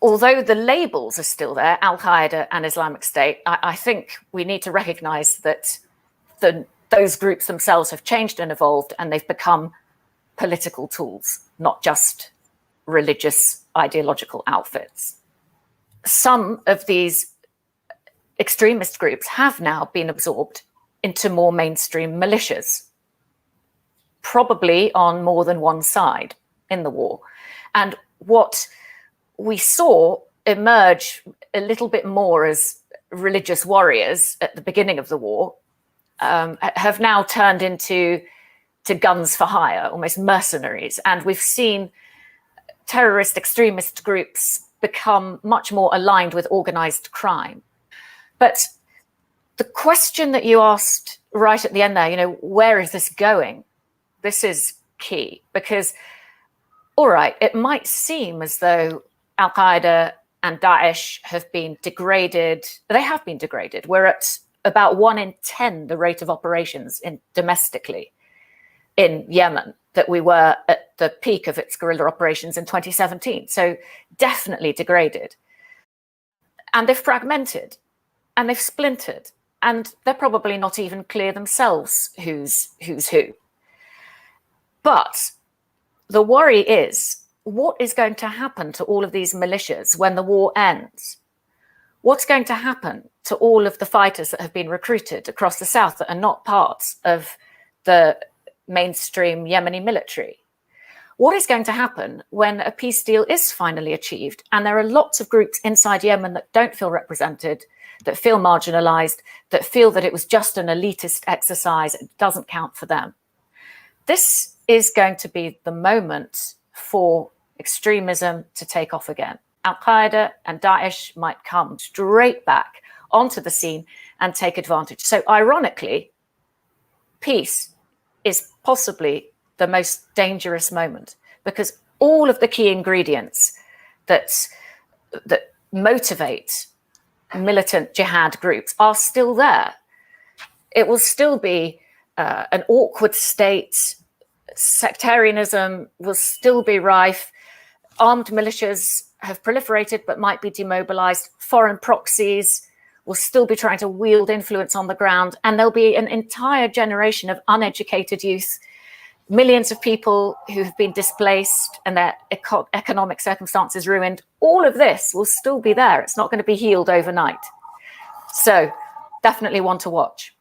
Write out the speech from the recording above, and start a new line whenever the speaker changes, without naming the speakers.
although the labels are still there, al-Qaeda and Islamic State, I think we need to recognize that those groups themselves have changed and evolved, and they've become political tools, not just religious ideological outfits. Some of these extremist groups have now been absorbed into more mainstream militias, probably on more than one side in the war. And what we saw emerge a little bit more as religious warriors at the beginning of the war have now turned into guns for hire, almost mercenaries. And we've seen terrorist extremist groups become much more aligned with organized crime. But the question that you asked right at the end there, where is this going? This is key, because, all right, it might seem as though al-Qaeda and Daesh have been degraded. They have been degraded. We're at about 1 in 10 the rate of operations domestically in Yemen that we were at the peak of its guerrilla operations in 2017. So definitely degraded. And they've fragmented and they've splintered, and they're probably not even clear themselves who's who. But the worry is, what is going to happen to all of these militias when the war ends? What's going to happen to all of the fighters that have been recruited across the south that are not parts of the mainstream Yemeni military? What is going to happen when a peace deal is finally achieved and there are lots of groups inside Yemen that don't feel represented, that feel marginalized, that feel that it was just an elitist exercise, it doesn't count for them? This is going to be the moment for extremism to take off again. Al-Qaeda and Daesh might come straight back onto the scene and take advantage. So ironically, peace is possibly the most dangerous moment, because all of the key ingredients that motivate militant jihad groups are still there. It will still be an awkward state. Sectarianism will still be rife. Armed militias have proliferated but might be demobilized. Foreign proxies will still be trying to wield influence on the ground. And there'll be an entire generation of uneducated youth, millions of people who have been displaced and their economic circumstances ruined. All of this will still be there. It's not going to be healed overnight. So definitely one to watch.